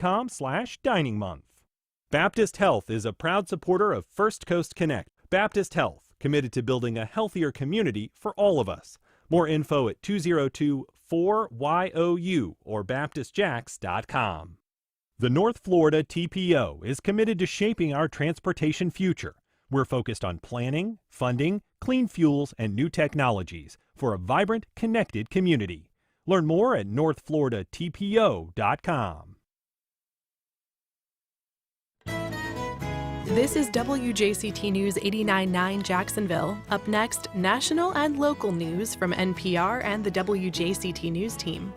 baptisthealth.com/dining month. Baptist Health is a proud supporter of First Coast Connect. Baptist Health, committed to building a healthier community for all of us. More info at 202-4YOU or baptistjacks.com. The North Florida TPO is committed to shaping our transportation future. We're focused on planning, funding, clean fuels, and new technologies for a vibrant, connected community. Learn more at northfloridatpo.com. This is WJCT News 89.9 Jacksonville. Up next, national and local news from NPR and the WJCT News team.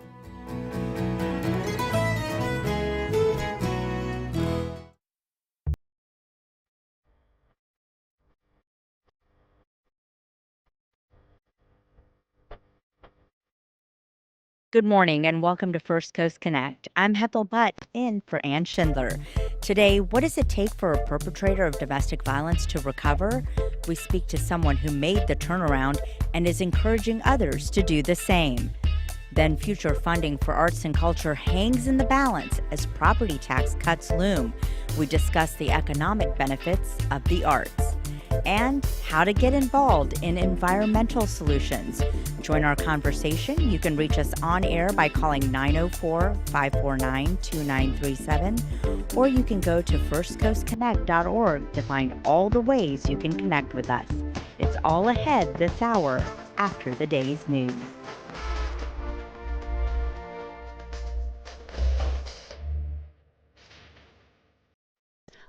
Good morning and welcome to First Coast Connect. I'm Hethel Butt in for Ann Schindler. Today, what does it take for a perpetrator of domestic violence to recover? We speak to someone who made the turnaround and is encouraging others to do the same. Then future funding for arts and culture hangs in the balance as property tax cuts loom. We discuss the economic benefits of the arts and how to get involved in environmental solutions. Join our conversation. You can reach us on air by calling 904-549-2937, or you can go to firstcoastconnect.org to find all the ways you can connect with us. It's all ahead this hour after the day's news.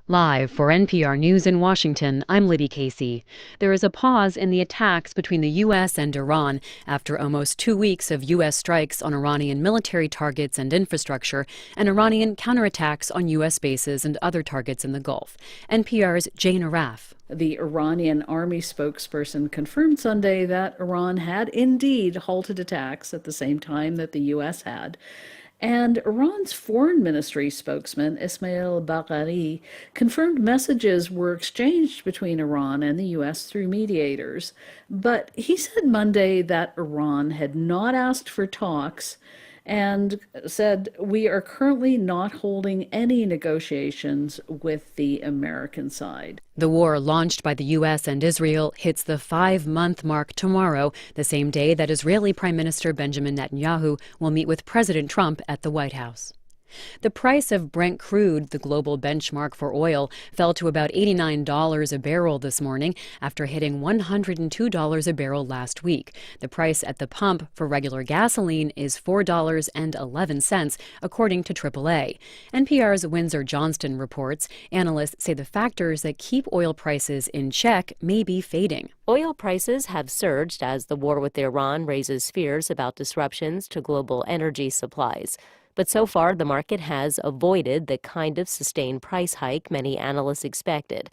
Live for NPR News in Washington, I'm Libby Casey. There is a pause in the attacks between the U.S. and Iran after almost 2 weeks of U.S. strikes on Iranian military targets and infrastructure and Iranian counterattacks on U.S. bases and other targets in the Gulf. NPR's Jane Araf. The Iranian army spokesperson confirmed Sunday that Iran had indeed halted attacks at the same time that the U.S. had. And Iran's foreign ministry spokesman, Ismail Bagheri, confirmed messages were exchanged between Iran and the U.S. through mediators. But he said Monday that Iran had not asked for talks and said, "We are currently not holding any negotiations with the American side." The war launched by the U.S. and Israel hits the 5-month mark tomorrow, the same day that Israeli Prime Minister Benjamin Netanyahu will meet with President Trump at the White House. The price of Brent crude, the global benchmark for oil, fell to about $89 a barrel this morning after hitting $102 a barrel last week. The price at the pump for regular gasoline is $4.11, according to AAA. NPR's Windsor Johnston reports analysts say the factors that keep oil prices in check may be fading. Oil prices have surged as the war with Iran raises fears about disruptions to global energy supplies. But so far, the market has avoided the kind of sustained price hike many analysts expected.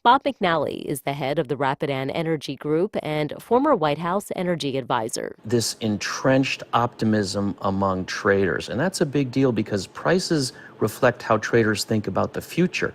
Bob McNally is the head of the Rapidan Energy Group and former White House energy advisor. This entrenched optimism among traders, and that's a big deal because prices reflect how traders think about the future.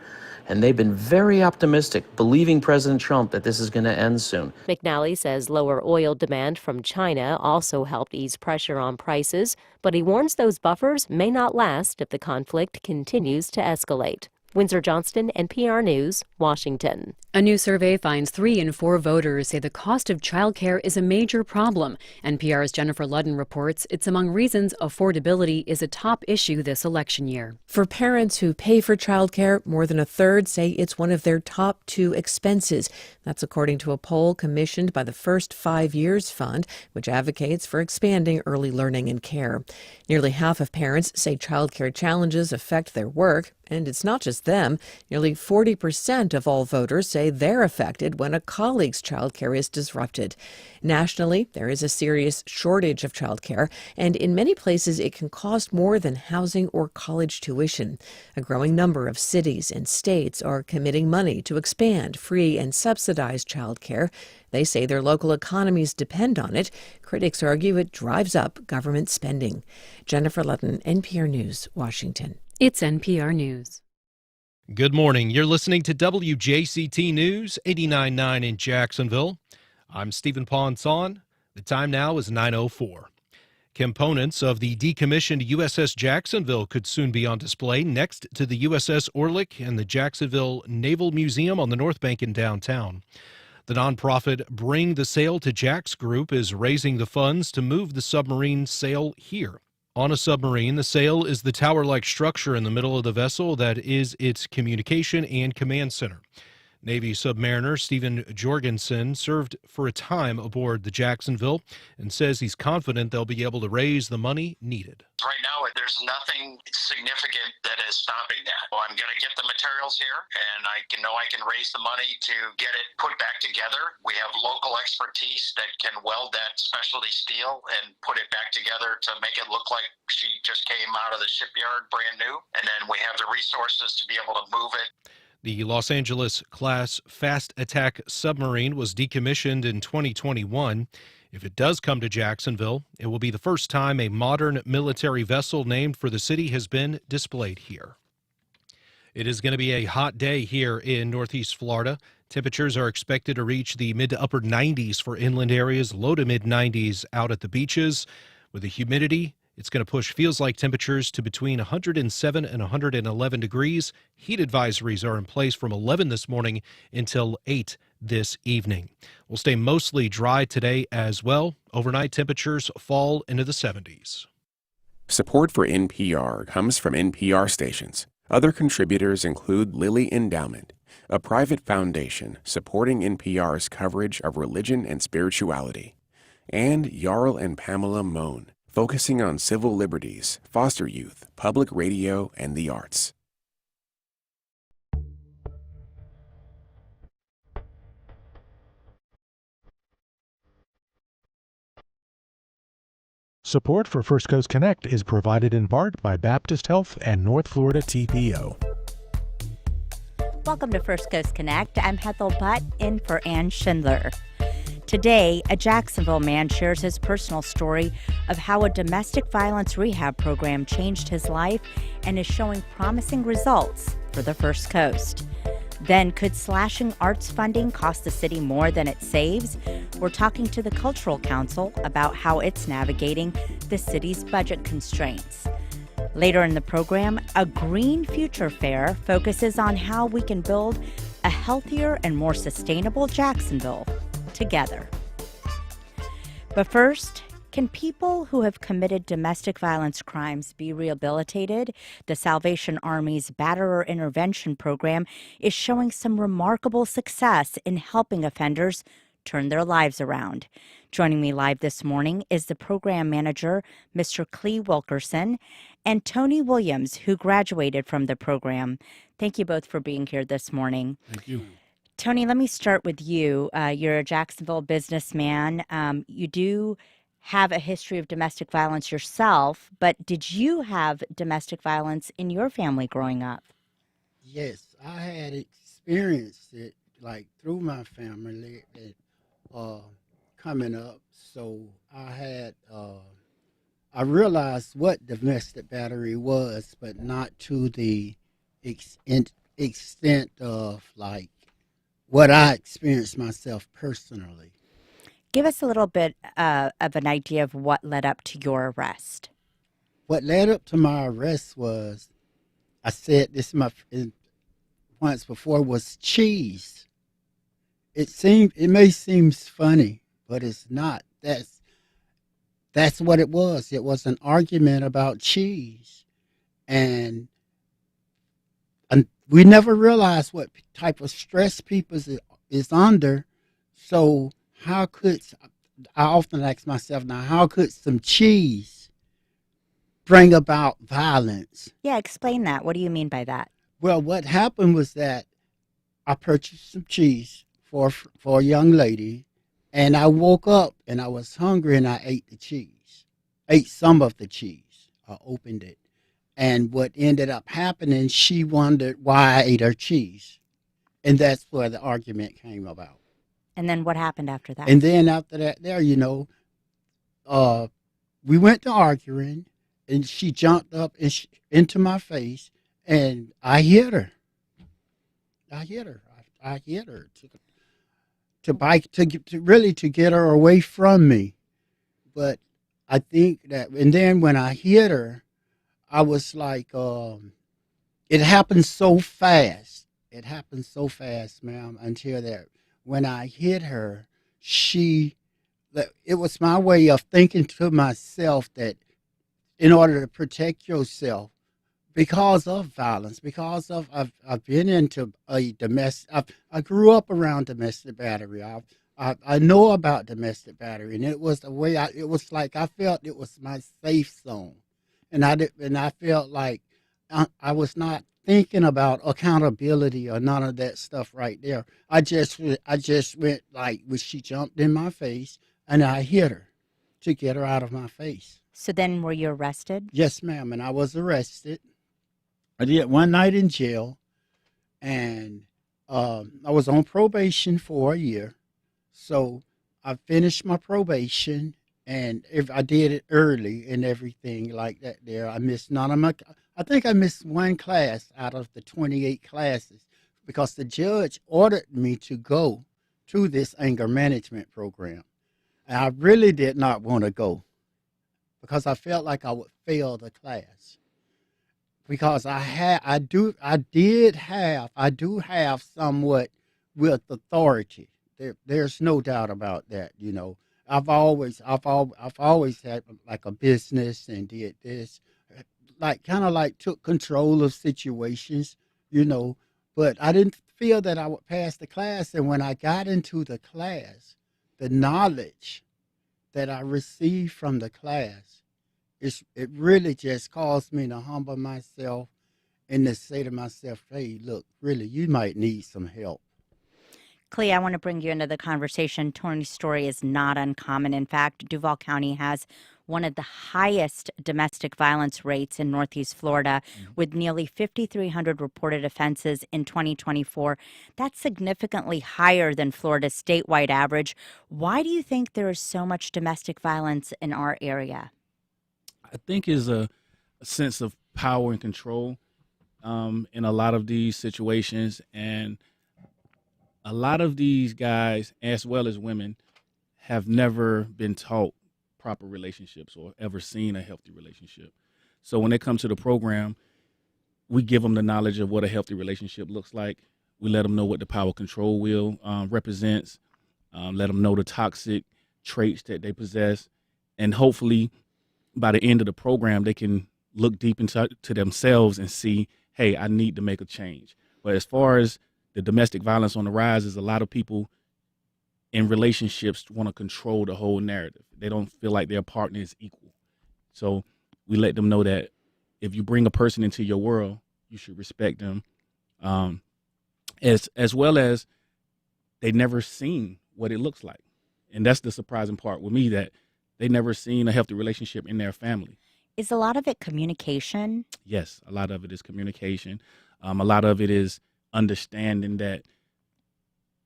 And they've been very optimistic, believing President Trump that this is going to end soon. McNally says lower oil demand from China also helped ease pressure on prices, but he warns those buffers may not last if the conflict continues to escalate. Windsor Johnston, NPR News, Washington. A new survey finds 3 in 4 voters say the cost of childcare is a major problem. NPR's Jennifer Ludden reports it's among reasons affordability is a top issue this election year. For parents who pay for childcare, more than a third say it's one of their top 2 expenses. That's according to a poll commissioned by the First 5 Years Fund, which advocates for expanding early learning and care. Nearly half of parents say childcare challenges affect their work. And it's not just them. Nearly 40% of all voters say they're affected when a colleague's childcare is disrupted. Nationally, there is a serious shortage of childcare, and in many places it can cost more than housing or college tuition. A growing number of cities and states are committing money to expand free and subsidized childcare. They say their local economies depend on it. Critics argue it drives up government spending. Jennifer Ludden, NPR News, Washington. It's NPR News. Good morning. You're listening to WJCT News, 89.9 in Jacksonville. I'm Stephen Ponson. The time now is 9:04. Components of the decommissioned USS Jacksonville could soon be on display next to the USS Orlick and the Jacksonville Naval Museum on the North Bank in downtown. The nonprofit Bring the Sail to Jax Group is raising the funds to move the submarine sail here. On a submarine, the sail is the tower-like structure in the middle of the vessel that is its communication and command center. Navy submariner Stephen Jorgensen served for a time aboard the Jacksonville and says he's confident they'll be able to raise the money needed. Right now, there's nothing significant that is stopping that. Well, I'm going to get the materials here, and I can raise the money to get it put back together. We have local expertise that can weld that specialty steel and put it back together to make it look like she just came out of the shipyard brand new. And then we have the resources to be able to move it. The Los Angeles-class Fast Attack submarine was decommissioned in 2021. If it does come to Jacksonville, it will be the first time a modern military vessel named for the city has been displayed here. It is going to be a hot day here in Northeast Florida. Temperatures are expected to reach the mid to upper 90s for inland areas, low to mid 90s out at the beaches. With the humidity, it's going to push feels-like temperatures to between 107 and 111 degrees. Heat advisories are in place from 11 this morning until 8 this evening. We'll stay mostly dry today as well. Overnight temperatures fall into the 70s. Support for NPR comes from NPR stations. Other contributors include Lilly Endowment, a private foundation supporting NPR's coverage of religion and spirituality, and Jarl and Pamela Mohn, focusing on civil liberties, foster youth, public radio, and the arts. Support for First Coast Connect is provided in part by Baptist Health and North Florida TPO. Welcome to First Coast Connect. I'm Hethel Butt in for Ann Schindler. Today, a Jacksonville man shares his personal story of how a domestic violence rehab program changed his life and is showing promising results for the First Coast. Then, could slashing arts funding cost the city more than it saves? We're talking to the Cultural Council about how it's navigating the city's budget constraints. Later in the program, a Green Future Fair focuses on how we can build a healthier and more sustainable Jacksonville together. But first, can people who have committed domestic violence crimes be rehabilitated? The Salvation Army's Batterer Intervention Program is showing some remarkable success in helping offenders turn their lives around. Joining me live this morning is the program manager, Mr. Clee Wilkerson, and Tony Williams, who graduated from the program. Thank you both for being here this morning. Thank you. Tony, let me start with you. You're a Jacksonville businessman. You do have a history of domestic violence yourself, but did you have domestic violence in your family growing up? Yes, I had experienced it like through my family coming up. So I realized what domestic battery was, but not to the extent of like what I experienced myself personally. Give us a little bit of an idea of what led up to your arrest. What led up to my arrest was, I said this once before, was cheese. It may seem funny, but it's not. That's what it was. It was an argument about cheese, and we never realized what type of stress people is under. So I often ask myself now, how could some cheese bring about violence? Yeah, explain that. What do you mean by that? Well, what happened was that I purchased some cheese for a young lady, and I woke up and I was hungry and I ate some of the cheese. I opened it. And what ended up happening, she wondered why I ate her cheese. And that's where the argument came about. And then what happened after that? And then after that, we went to arguing, and she jumped up into my face, and I hit her. I hit her to get her away from me. But I think that, and then when I hit her, I was like, it happened so fast. It happened so fast, ma'am, until that when I hit her, it was my way of thinking to myself that in order to protect yourself, because of violence, because of I've been into a I grew up around domestic battery. I know about domestic battery, and it was the way it was like I felt it was my safe zone, and I felt like I was not thinking about accountability or none of that stuff right there. I just went like when she jumped in my face, and I hit her to get her out of my face. So then were you arrested? Yes, ma'am, and I was arrested. I did one night in jail, and I was on probation for a year. So I finished my probation, and if I did it early and everything like that there, I missed none of my, I think I missed one class out of the 28 classes because the judge ordered me to go to this anger management program. And I really did not want to go because I felt like I would fail the class. Because I do have somewhat with authority. There's no doubt about that. You know, I've always had like a business and did this, like kind of like took control of situations. You know, but I didn't feel that I would pass the class. And when I got into the class, the knowledge that I received from the class, it really just caused me to humble myself and to say to myself, hey, look, really, you might need some help. Clea, I want to bring you into the conversation. Tony's story is not uncommon. In fact, Duval County has one of the highest domestic violence rates in Northeast Florida, with nearly 5,300 reported offenses in 2024. That's significantly higher than Florida's statewide average. Why do you think there is so much domestic violence in our area? I think is a sense of power and control in a lot of these situations. And a lot of these guys, as well as women, have never been taught proper relationships or ever seen a healthy relationship. So when they come to the program, we give them the knowledge of what a healthy relationship looks like. We let them know what the power control wheel represents, let them know the toxic traits that they possess, and hopefully by the end of the program, they can look deep into themselves and see, hey, I need to make a change. But as far as the domestic violence on the rise, is a lot of people in relationships want to control the whole narrative. They don't feel like their partner is equal. So we let them know that if you bring a person into your world, you should respect them, as well as they never seen what it looks like. And that's the surprising part with me, that they never seen a healthy relationship in their family. Is a lot of it communication? Yes, a lot of it is communication. A lot of it is understanding that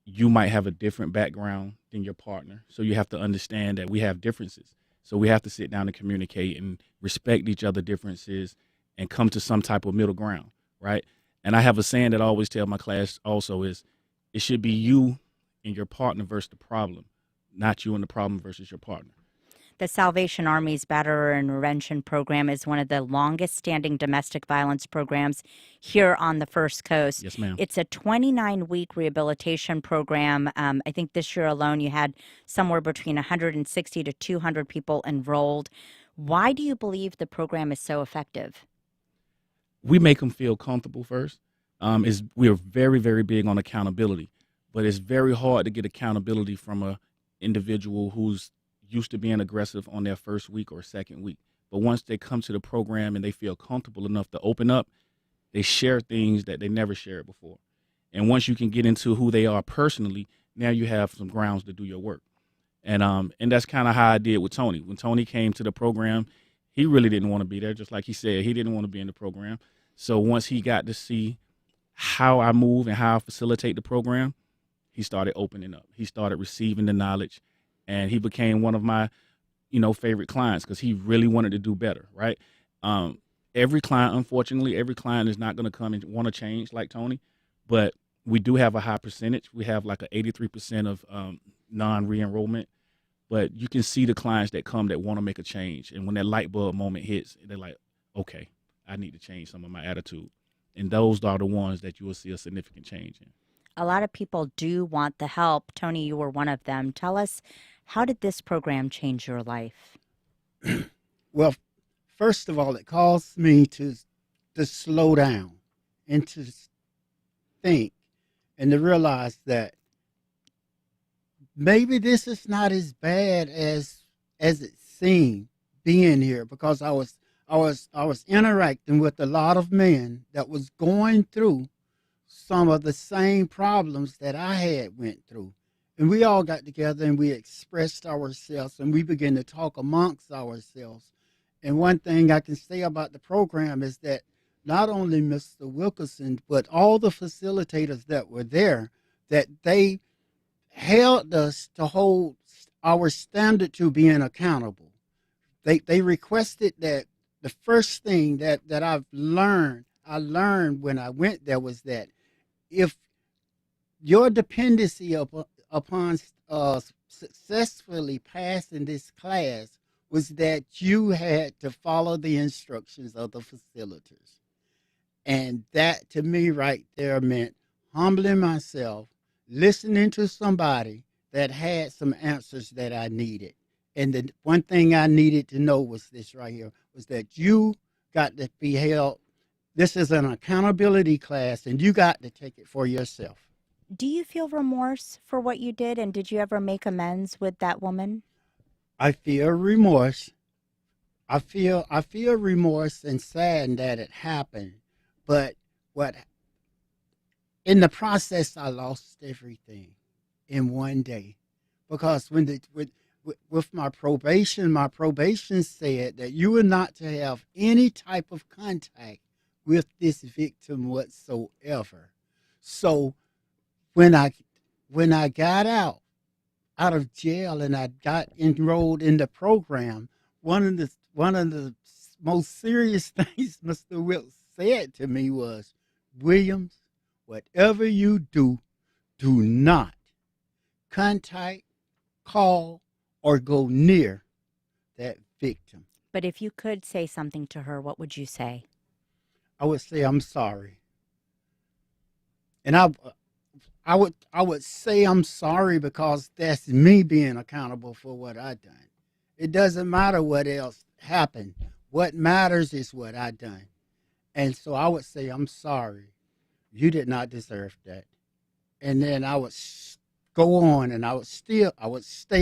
you might have a different background than your partner. So you have to understand that we have differences. So we have to sit down and communicate and respect each other's differences and come to some type of middle ground, right? And I have a saying that I always tell my class also is, it should be you and your partner versus the problem, not you and the problem versus your partner. The Salvation Army's Batterer Intervention Program is one of the longest-standing domestic violence programs here on the First Coast. Yes, ma'am. It's a 29-week rehabilitation program. I think this year alone you had somewhere between 160 to 200 people enrolled. Why do you believe the program is so effective? We make them feel comfortable first. We are very, very big on accountability, but it's very hard to get accountability from a individual who's used to being aggressive on their first week or second week. But once they come to the program and they feel comfortable enough to open up, they share things that they never shared before. And once you can get into who they are personally, now you have some grounds to do your work. And that's kind of how I did with Tony. When Tony came to the program, he really didn't want to be there. Just like he said, he didn't want to be in the program. So once he got to see how I move and how I facilitate the program, he started opening up. He started receiving the knowledge. And he became one of my, favorite clients because he really wanted to do better, right? Unfortunately, every client is not going to come and want to change like Tony, but we do have a high percentage. We have like an 83% of non-re-enrollment. But you can see the clients that come that want to make a change. And when that light bulb moment hits, they're like, okay, I need to change some of my attitude. And those are the ones that you will see a significant change in. A lot of people do want the help. Tony, you were one of them. Tell us, how did this program change your life? Well, first of all, it caused me to slow down and to think and to realize that maybe this is not as bad as it seemed being here, because I was interacting with a lot of men that was going through some of the same problems that I had went through. And we all got together and we expressed ourselves and we began to talk amongst ourselves. And one thing I can say about the program is that not only Mr. Wilkerson, but all the facilitators that were there, that they held us to hold our standard to being accountable. They requested that the first thing that I learned when I went there was that if your dependency upon successfully passing this class was that you had to follow the instructions of the facilitators. And that to me right there meant humbling myself, listening to somebody that had some answers that I needed. And the one thing I needed to know was this right here, was that you got to be held. This is an accountability class, and you got to take it for yourself. Do you feel remorse for what you did, and did you ever make amends with that woman? I feel remorse. I feel remorse and sad that it happened. But in the process, I lost everything in one day, because with my probation said that you were not to have any type of contact with this victim whatsoever. So when I got out of jail and I got enrolled in the program, one of the most serious things Mr. Wilkes said to me was, Williams, whatever you do, do not contact, call, or go near that victim. But if you could say something to her, what would you say? I would say I'm sorry. And I would say I'm sorry because that's me being accountable for what I done. It doesn't matter what else happened. What matters is what I done. And so I would say I'm sorry. You did not deserve that. And then I would go on and I would stay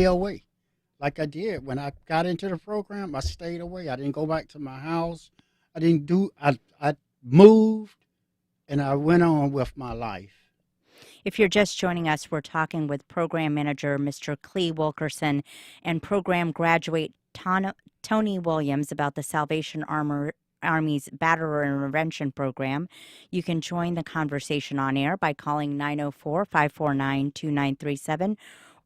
away. Like I did when I got into the program, I stayed away. I didn't go back to my house. I moved and I went on with my life. If you're just joining us, we're talking with Program Manager Mr. Clee Wilkerson and Program Graduate Tony Williams about the Salvation Army's Batterer Intervention Program. You can join the conversation on air by calling 904-549-2937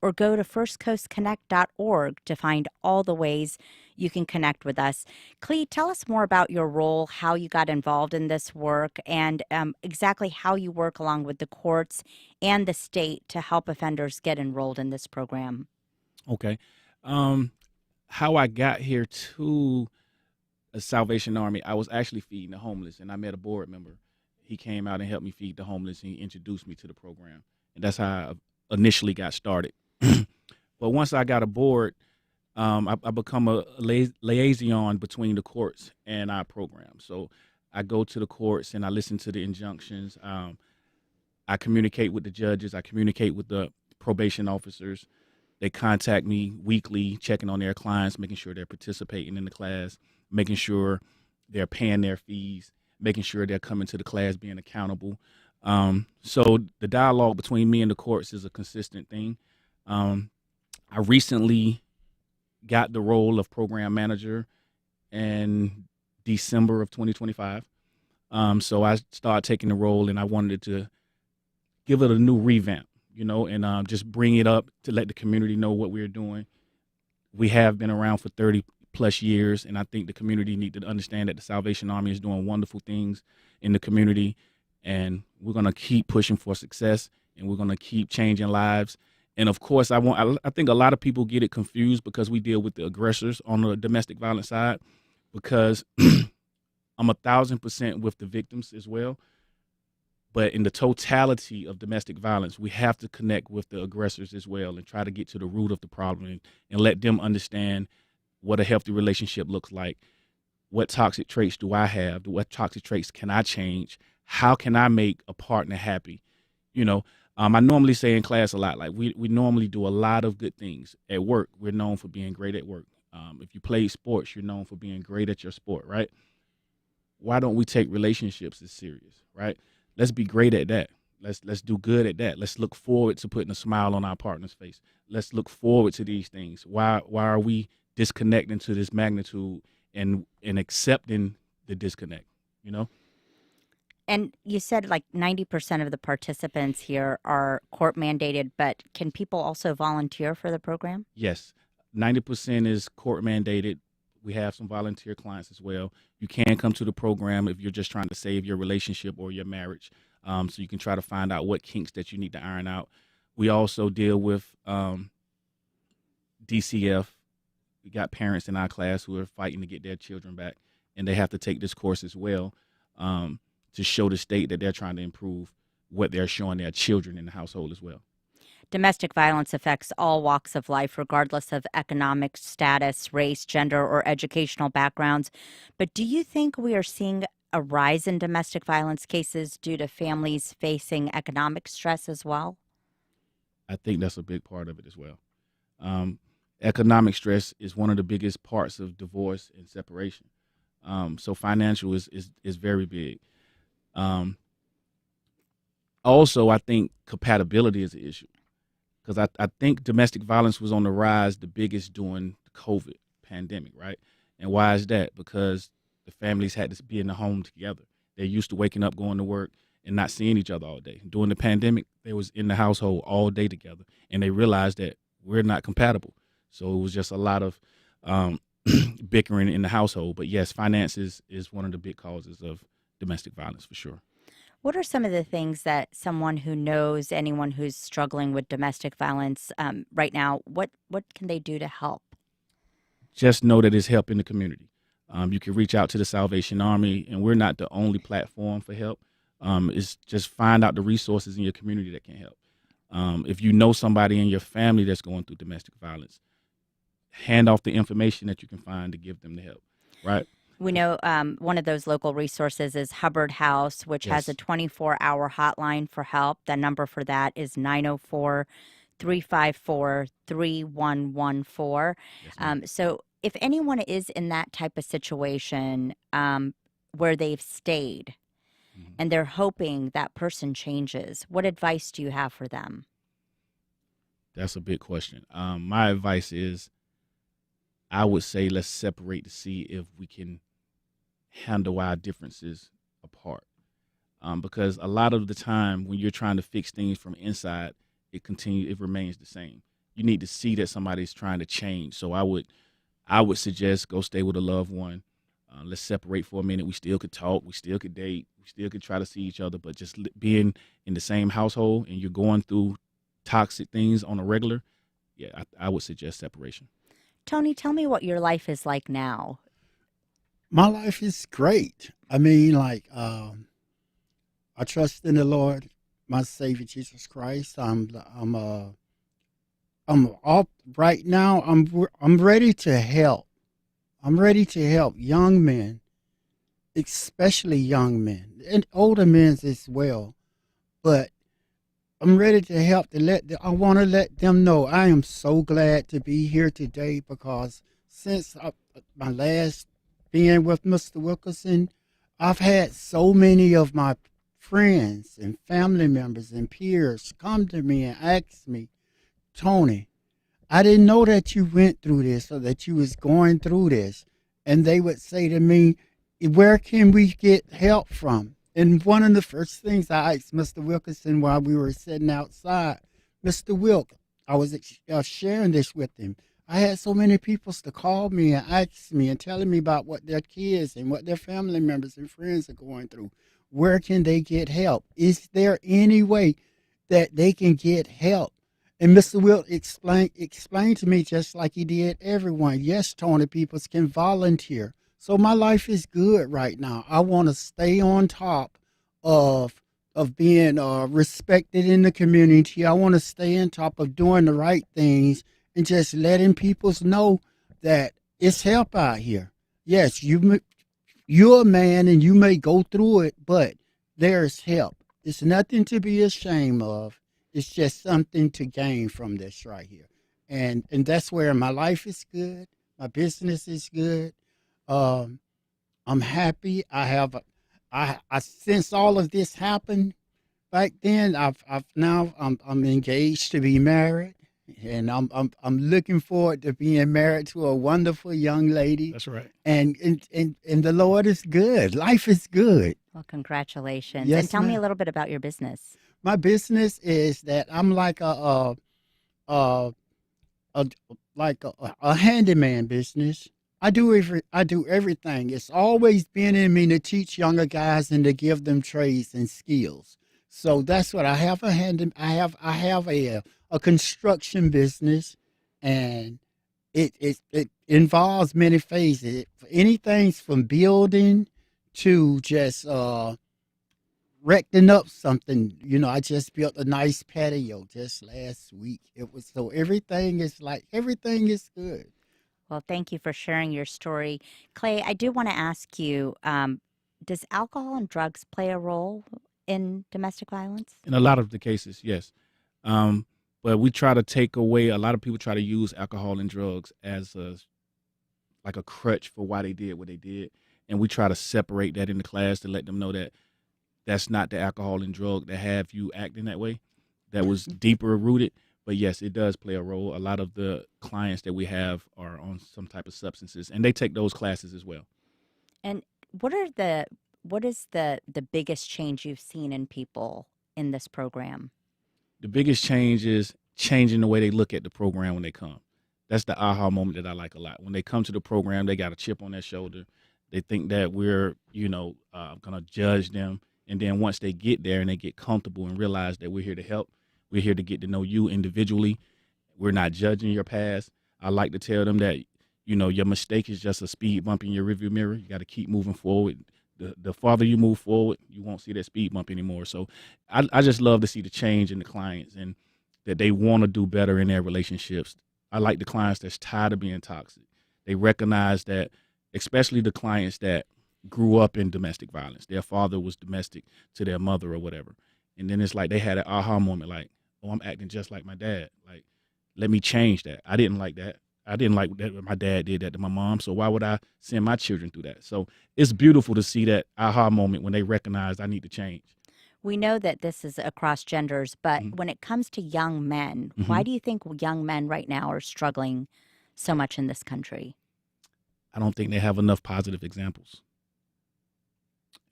or go to firstcoastconnect.org to find all the ways you can connect with us. Clee, tell us more about your role, how you got involved in this work, and exactly how you work along with the courts and the state to help offenders get enrolled in this program. Okay. How I got here to a Salvation Army, I was actually feeding the homeless, and I met a board member. He came out and helped me feed the homeless, and he introduced me to the program. And that's how I initially got started. But once I got aboard, I become a liaison between the courts and our program. So I go to the courts and I listen to the injunctions. I communicate with the judges. I communicate with the probation officers. They contact me weekly, checking on their clients, making sure they're participating in the class, making sure they're paying their fees, making sure they're coming to the class being accountable. So the dialogue between me and the courts is a consistent thing. I recently got the role of program manager in December of 2025. So I started taking the role, and I wanted to give it a new revamp, and just bring it up to let the community know what we're doing. We have been around for 30 plus years, and I think the community need to understand that the Salvation Army is doing wonderful things in the community, and we're going to keep pushing for success, and we're going to keep changing lives. And of course, I think a lot of people get it confused because we deal with the aggressors on the domestic violence side, because I'm 1,000% with the victims as well. But in the totality of domestic violence, we have to connect with the aggressors as well and try to get to the root of the problem, and let them understand what a healthy relationship looks like. What toxic traits do I have? What toxic traits can I change? How can I make a partner happy? I normally say in class a lot, like we normally do a lot of good things. At work, we're known for being great at work. If you play sports, you're known for being great at your sport, right? Why don't we take relationships as serious, right? Let's be great at that. Let's do good at that. Let's look forward to putting a smile on our partner's face. Let's look forward to these things. Why are we disconnecting to this magnitude and accepting the disconnect, And you said like 90% of the participants here are court mandated, but can people also volunteer for the program? Yes, 90% is court mandated. We have some volunteer clients as well. You can come to the program if you're just trying to save your relationship or your marriage. So you can try to find out what kinks that you need to iron out. We also deal with DCF. We got parents in our class who are fighting to get their children back, and they have to take this course as well to show the state that they're trying to improve what they're showing their children in the household as well. Domestic violence affects all walks of life, regardless of economic status, race, gender, or educational backgrounds. But do you think we are seeing a rise in domestic violence cases due to families facing economic stress as well? I think that's a big part of it as well. Economic stress is one of the biggest parts of divorce and separation. So financial is very big. Also, I think compatibility is an issue, because I think domestic violence was on the rise the biggest during the COVID pandemic, right? And why is that? Because the families had to be in the home together. They're used to waking up, going to work, and not seeing each other all day. During the pandemic, they was in the household all day together, and they realized that we're not compatible. So it was just a lot of bickering in the household. But yes, finances is one of the big causes of domestic violence for sure. What are some of the things that someone who knows anyone who's struggling with domestic violence right now, what can they do to help? Just know that it's help in the community. You can reach out to the Salvation Army, and we're not the only platform for help. It's just find out the resources in your community that can help. If you know somebody in your family that's going through domestic violence, hand off the information that you can find to give them the help, right? We know one of those local resources is Hubbard House, which has a 24-hour hotline for help. The number for that is 904-354-3114. So if anyone is in that type of situation where they've stayed and they're hoping that person changes, what advice do you have for them? That's a big question. My advice is, I would say let's separate to see if we can handle our differences apart. Because a lot of the time when you're trying to fix things from inside, it remains the same. You need to see that somebody's trying to change. So I would suggest go stay with a loved one. Let's separate for a minute. We still could talk. We still could date. We still could try to see each other. But just being in the same household and you're going through toxic things on a regular, I would suggest separation. Tony, tell me what your life is like now. My life is great. I mean, I trust in the Lord, my Savior Jesus Christ. I'm up right now. I'm ready to help. I'm ready to help young men, especially young men and older men as well. But I'm ready to help I want to let them know I am so glad to be here today, because since my last being with Mr. Wilkerson, I've had so many of my friends and family members and peers come to me and ask me, Tony, I didn't know that you went through this or that you was going through this. And they would say to me, where can we get help from? And one of the first things I asked Mr. Wilkerson while we were sitting outside, Mr. Wilk, I was sharing this with him. I had so many people to call me and ask me and telling me about what their kids and what their family members and friends are going through. Where can they get help? Is there any way that they can get help? And Mr. Will explained to me just like he did everyone. Yes, Tony Peoples can volunteer. So my life is good right now. I want to stay on top of being respected in the community. I want to stay on top of doing the right things and just letting people know that it's help out here. Yes, you're a man and you may go through it, but there's help. It's nothing to be ashamed of. It's just something to gain from this right here. And that's where my life is good. My business is good. Um, I'm happy. I since all of this happened back then, I'm engaged to be married, and I'm looking forward to being married to a wonderful young lady. That's right. And the Lord is good. Life is good. Well, congratulations. Yes, and tell me a ma'am. little bit about your business. My business is that I'm like a, a a handyman business. I do everything. It's always been in me to teach younger guys and to give them trades and skills. So that's what I have. I have a construction business, and it involves many phases. Anything from building to just recting up something. I just built a nice patio just last week. It was so everything is good. Well, thank you for sharing your story. Clay, I do want to ask you, does alcohol and drugs play a role in domestic violence? In a lot of the cases, yes. But we try to take away. A lot of people try to use alcohol and drugs as like a crutch for why they did what they did, and we try to separate that in the class to let them know that that's not the alcohol and drug that have you acting that way. That was deeper rooted. But yes, it does play a role. A lot of the clients that we have are on some type of substances, and they take those classes as well. And what is the biggest change you've seen in people in this program? The biggest change is changing the way they look at the program when they come. That's the aha moment that I like a lot. When they come to the program, they got a chip on their shoulder. They think that we're, going to judge them. And then once they get there and they get comfortable and realize that we're here to help, we're here to get to know you individually. We're not judging your past. I like to tell them that, your mistake is just a speed bump in your rearview mirror. You got to keep moving forward. The farther you move forward, you won't see that speed bump anymore. So I just love to see the change in the clients and that they want to do better in their relationships. I like the clients that's tired of being toxic. They recognize that, especially the clients that grew up in domestic violence. Their father was domestic to their mother or whatever. And then it's like they had an aha moment like, oh, I'm acting just like my dad. Like, let me change that. I didn't like that. I didn't like that when my dad did that to my mom. So why would I send my children through that? So it's beautiful to see that aha moment when they recognize I need to change. We know that this is across genders, but when it comes to young men, why do you think young men right now are struggling so much in this country? I don't think they have enough positive examples.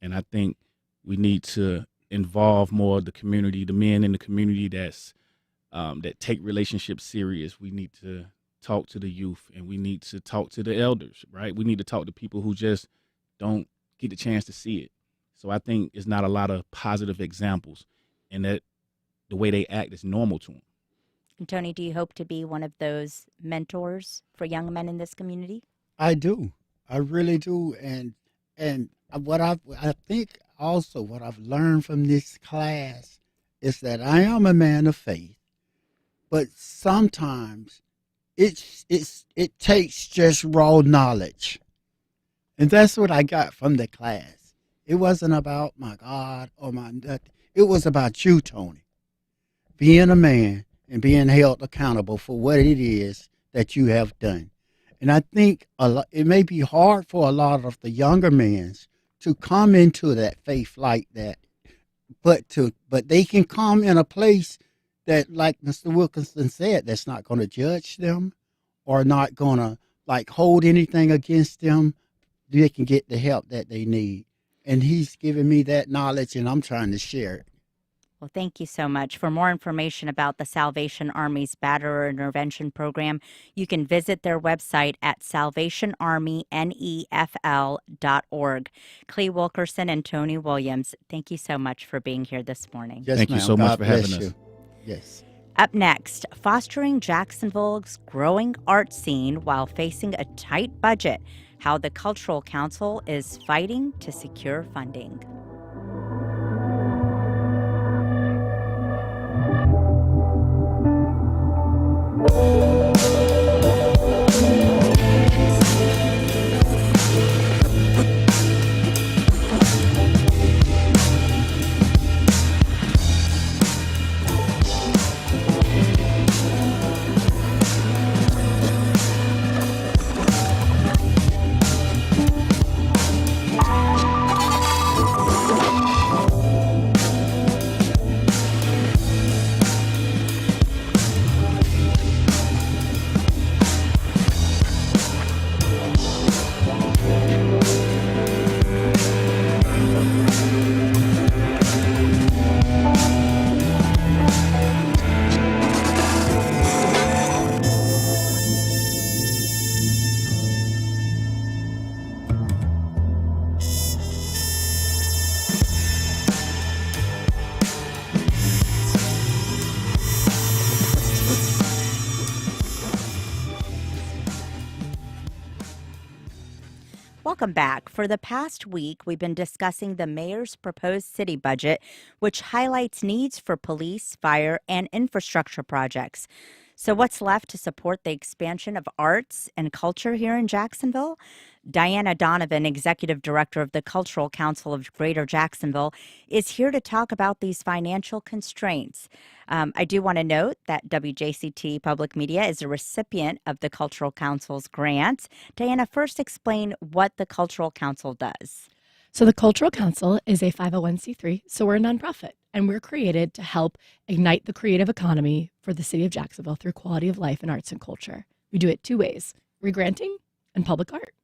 And I think we need to involve more of the community, the men in the community that take relationships serious. We need to talk to the youth, and we need to talk to the elders, right? We need to talk to people who just don't get the chance to see it. So I think it's not a lot of positive examples, and that the way they act is normal to them. And Tony, do you hope to be one of those mentors for young men in this community? I do. I really do. And I think also what I've learned from this class is that I am a man of faith, but sometimes it takes just raw knowledge, and that's what I got from the class. It wasn't about my God or my nothing. It was about you, Tony, being a man and being held accountable for what it is that you have done. And I think it may be hard for a lot of the younger men to come into that faith like that, but they can come in a place that, like Mr. Wilkinson said, that's not going to judge them or not going to like hold anything against them. They can get the help that they need. And he's given me that knowledge, and I'm trying to share it. Well, thank you so much. For more information about the Salvation Army's Batterer Intervention Program, you can visit their website at salvationarmynefl.org. Clay Wilkerson and Tony Williams, thank you so much for being here this morning. Yes, Thank you ma'am. so much God for having bless us. you. Yes. Up next, fostering Jacksonville's growing art scene while facing a tight budget, how the Cultural Council is fighting to secure funding. Welcome back. For the past week, we've been discussing the mayor's proposed city budget, which highlights needs for police, fire, and infrastructure projects. So what's left to support the expansion of arts and culture here in Jacksonville? Diana Donovan, Executive Director of the Cultural Council of Greater Jacksonville, is here to talk about these financial constraints. I do want to note that WJCT Public Media is a recipient of the Cultural Council's grant. Diana, first explain what the Cultural Council does. So the Cultural Council is a 501c3, so we're a nonprofit, and we're created to help ignite the creative economy for the city of Jacksonville through quality of life in arts and culture. We do it two ways, regranting and public art.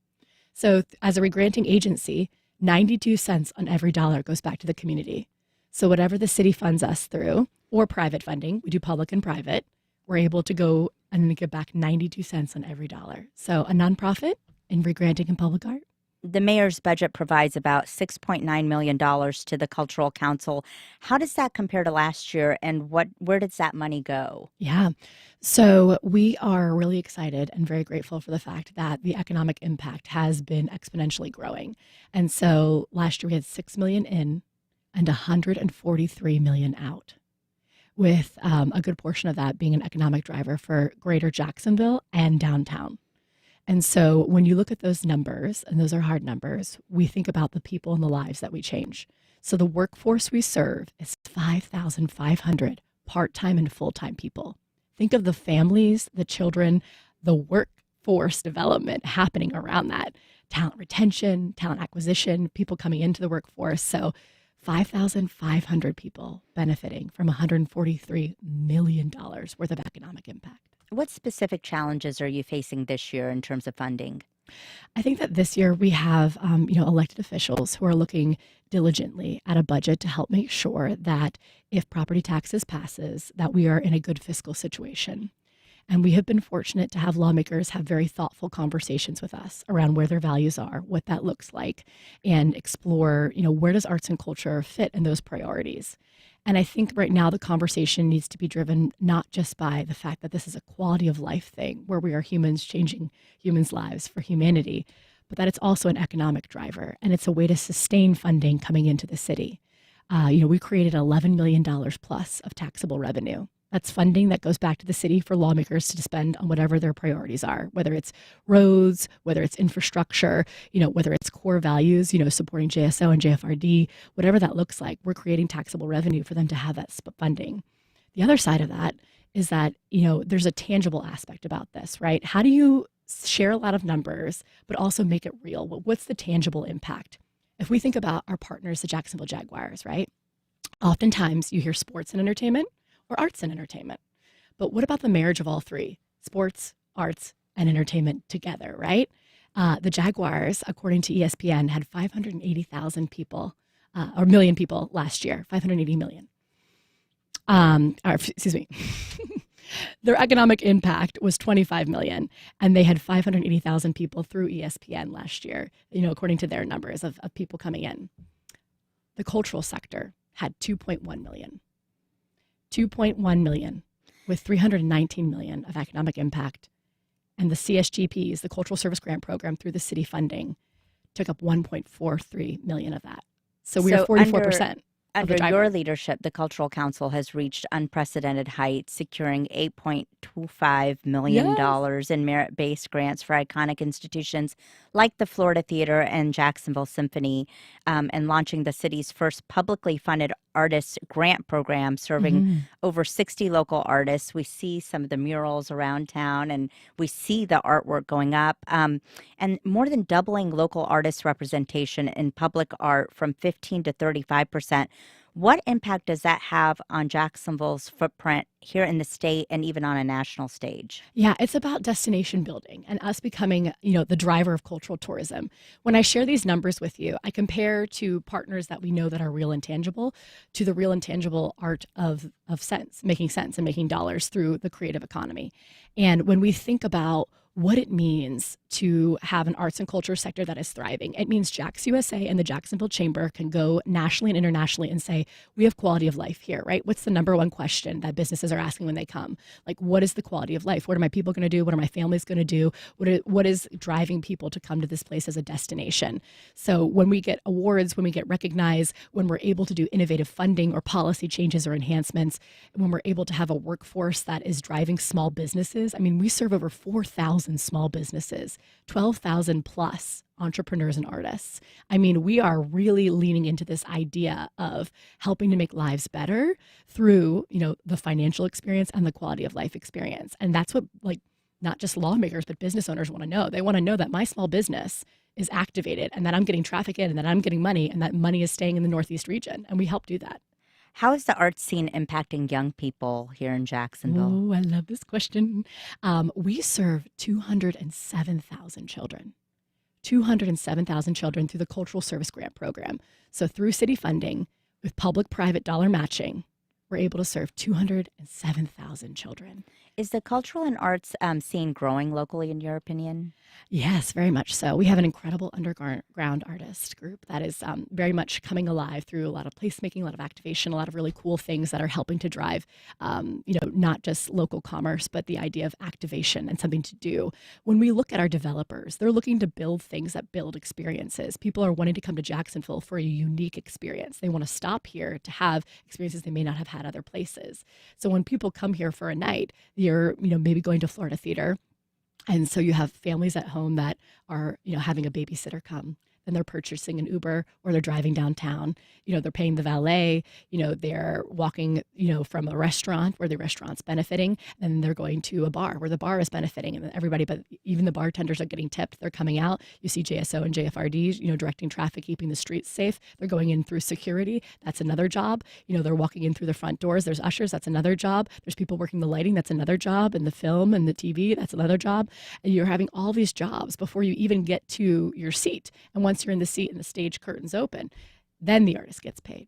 So as a regranting agency, 92 cents on every dollar goes back to the community. So whatever the city funds us through, or private funding, we do public and private, we're able to go and give back 92 cents on every dollar. So a nonprofit in regranting and public art. The mayor's budget provides about $6.9 million to the Cultural Council. How does that compare to last year, and where does that money go? Yeah. So we are really excited and very grateful for the fact that the economic impact has been exponentially growing. And so last year we had $6 million in and $143 million out, with a good portion of that being an economic driver for Greater Jacksonville and downtown. And so when you look at those numbers, and those are hard numbers, we think about the people and the lives that we change. So the workforce we serve is 5,500 part-time and full-time people. Think of the families, the children, the workforce development happening around that. Talent retention, talent acquisition, people coming into the workforce. So 5,500 people benefiting from $143 million worth of economic impact. What specific challenges are you facing this year in terms of funding? I think that this year we have, elected officials who are looking diligently at a budget to help make sure that if property taxes passes, that we are in a good fiscal situation. And we have been fortunate to have lawmakers have very thoughtful conversations with us around where their values are, what that looks like, and explore, where does arts and culture fit in those priorities. And I think right now the conversation needs to be driven not just by the fact that this is a quality of life thing where we are humans changing humans' lives for humanity, but that it's also an economic driver, and it's a way to sustain funding coming into the city. We created $11 million plus of taxable revenue. That's funding that goes back to the city for lawmakers to spend on whatever their priorities are, whether it's roads, whether it's infrastructure, whether it's core values, supporting JSO and JFRD, whatever that looks like, we're creating taxable revenue for them to have that funding. The other side of that is that, there's a tangible aspect about this, right? How do you share a lot of numbers, but also make it real? What's the tangible impact? If we think about our partners, the Jacksonville Jaguars, right? Oftentimes you hear sports and entertainment, or arts and entertainment. But what about the marriage of all three? Sports, arts, and entertainment together, right? The Jaguars, according to ESPN, had 580,000 people, or million people last year, 580 million. Excuse me. Their economic impact was 25 million, and they had 580,000 people through ESPN last year, according to their numbers of people coming in. The cultural sector had 2.1 million. 2.1 million with $319 million of economic impact. And the CSGPs, the Cultural Service Grant Program through the city funding, took up $1.43 million of that. So we are 44%. Under your leadership, the Cultural Council has reached unprecedented heights, securing $8.25 million in merit-based grants for iconic institutions like the Florida Theater and Jacksonville Symphony, and launching the city's first publicly funded artist grant program serving over 60 local artists. We see some of the murals around town, and we see the artwork going up, and more than doubling local artist representation in public art from 15 to 35%. What impact does that have on Jacksonville's footprint here in the state and even on a national stage? Yeah, it's about destination building and us becoming, the driver of cultural tourism. When I share these numbers with you, I compare to partners that we know that are real and tangible to the real and tangible art of sense, making sense and making dollars through the creative economy. And when we think about what it means to have an arts and culture sector that is thriving. It means Jax USA and the Jacksonville Chamber can go nationally and internationally and say, we have quality of life here, right? What's the number one question that businesses are asking when they come? Like, what is the quality of life? What are my people going to do? What are my families going to do? What is driving people to come to this place as a destination? So when we get awards, when we get recognized, when we're able to do innovative funding or policy changes or enhancements, when we're able to have a workforce that is driving small businesses. I mean, we serve over 4,000 small businesses, 12,000 plus entrepreneurs and artists. I mean, we are really leaning into this idea of helping to make lives better through, the financial experience and the quality of life experience. And that's what, not just lawmakers, but business owners want to know. They want to know that my small business is activated and that I'm getting traffic in and that I'm getting money and that money is staying in the Northeast region. And we help do that. How is the art scene impacting young people here in Jacksonville? Oh, I love this question. We serve 207,000 children. 207,000 children through the Cultural Service Grant Program. So through city funding, with public-private dollar matching, we're able to serve 207,000 children. Is the cultural and arts scene growing locally, in your opinion? Yes, very much so. We have an incredible underground artist group that is very much coming alive through a lot of placemaking, a lot of activation, a lot of really cool things that are helping to drive, not just local commerce, but the idea of activation and something to do. When we look at our developers, they're looking to build things that build experiences. People are wanting to come to Jacksonville for a unique experience. They want to stop here to have experiences they may not have had other places. So when people come here for a night, you're, maybe going to Florida Theater. And so you have families at home that are, having a babysitter come. Then they're purchasing an Uber or they're driving downtown. They're paying the valet. They're walking, from a restaurant where the restaurant's benefiting. And then they're going to a bar where the bar is benefiting. And then everybody, but even the bartenders are getting tipped. They're coming out. You see JSO and JFRD, directing traffic, keeping the streets safe. They're going in through security. That's another job. They're walking in through the front doors. There's ushers. That's another job. There's people working the lighting. That's another job. And the film and the TV. That's another job. And you're having all these jobs before you even get to your seat. And once you're in the seat and the stage curtains open, then the artist gets paid,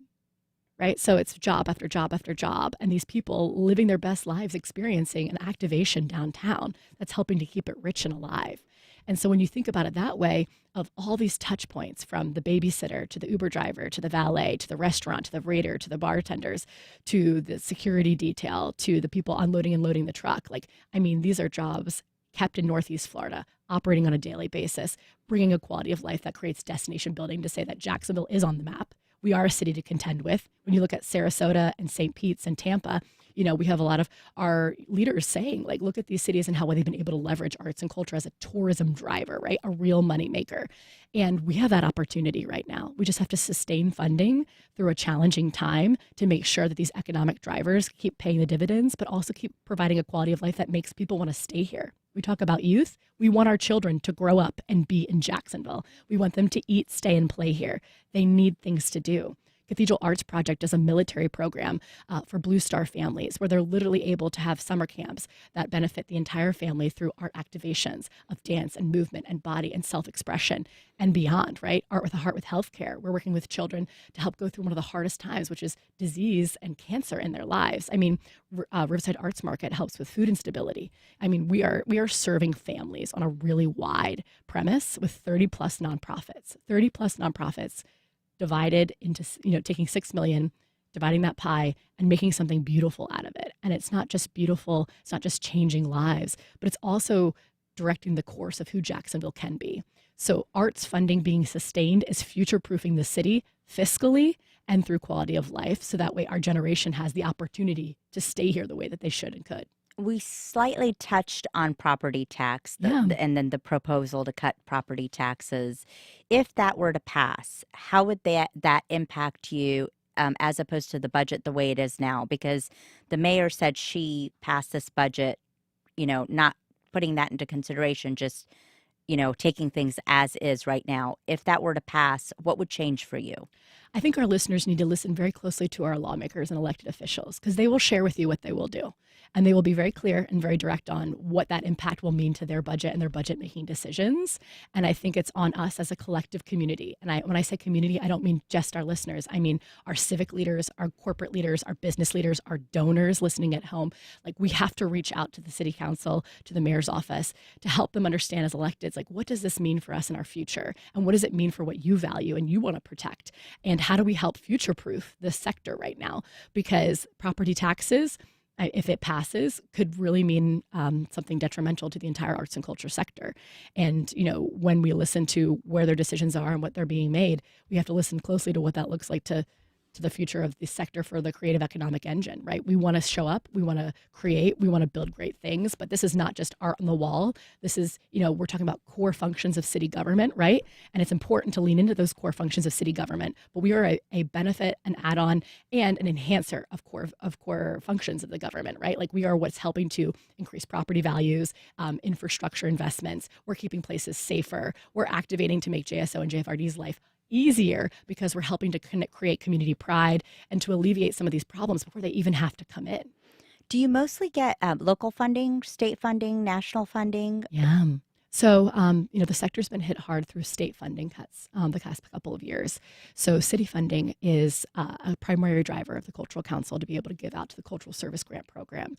right? So it's job after job after job. And these people living their best lives, experiencing an activation downtown that's helping to keep it rich and alive. And so when you think about it that way, of all these touch points, from the babysitter to the Uber driver to the valet to the restaurant to the waiter to the bartenders to the security detail to the people unloading and loading the truck, these are jobs kept in Northeast Florida, operating on a daily basis, bringing a quality of life that creates destination building to say that Jacksonville is on the map. We are a city to contend with. When you look at Sarasota and St. Pete's and Tampa, we have a lot of our leaders saying, look at these cities and how they've been able to leverage arts and culture as a tourism driver, right? A real moneymaker. And we have that opportunity right now. We just have to sustain funding through a challenging time to make sure that these economic drivers keep paying the dividends, but also keep providing a quality of life that makes people want to stay here. We talk about youth. We want our children to grow up and be in Jacksonville. We want them to eat, stay, and play here. They need things to do. Cathedral Arts Project is a military program for Blue Star families where they're literally able to have summer camps that benefit the entire family through art activations of dance and movement and body and self-expression and beyond, right? Art with a Heart with Healthcare. We're working with children to help go through one of the hardest times, which is disease and cancer in their lives. Riverside Arts Market helps with food instability. We are serving families on a really wide premise with 30 plus nonprofits divided into, taking $6 million, dividing that pie and making something beautiful out of it. And it's not just beautiful, it's not just changing lives, but it's also directing the course of who Jacksonville can be. So arts funding being sustained is future-proofing the city fiscally and through quality of life. So that way our generation has the opportunity to stay here the way that they should and could. We slightly touched on property tax and then the proposal to cut property taxes. If that were to pass, how would that impact you as opposed to the budget the way it is now? Because the mayor said she passed this budget, not putting that into consideration, just, taking things as is right now. If that were to pass, what would change for you? I think our listeners need to listen very closely to our lawmakers and elected officials because they will share with you what they will do. And they will be very clear and very direct on what that impact will mean to their budget and their budget making decisions. And I think it's on us as a collective community. And when I say community, I don't mean just our listeners. I mean our civic leaders, our corporate leaders, our business leaders, our donors listening at home. Like, we have to reach out to the city council, to the mayor's office to help them understand as electeds, like, what does this mean for us in our future? And what does it mean for what you value and you want to protect? And how do we help future-proof this sector right now? Because property taxes, if it passes, could really mean something detrimental to the entire arts and culture sector. And, when we listen to where their decisions are and what they're being made, we have to listen closely to what that looks like to the future of the sector for the creative economic engine, right? We want to show up, we want to create, we want to build great things, but this is not just art on the wall. This is, we're talking about core functions of city government, right? And it's important to lean into those core functions of city government, but we are a benefit, an add-on, and an enhancer of core functions of the government, right? Like, we are what's helping to increase property values, infrastructure investments. We're keeping places safer. We're activating to make JSO and JFRD's life easier because we're helping to create community pride and to alleviate some of these problems before they even have to come in. Do you mostly get local funding, state funding, national funding? Yeah. So, the sector's been hit hard through state funding cuts the past couple of years. So city funding is a primary driver of the Cultural Council to be able to give out to the Cultural Service Grant Program.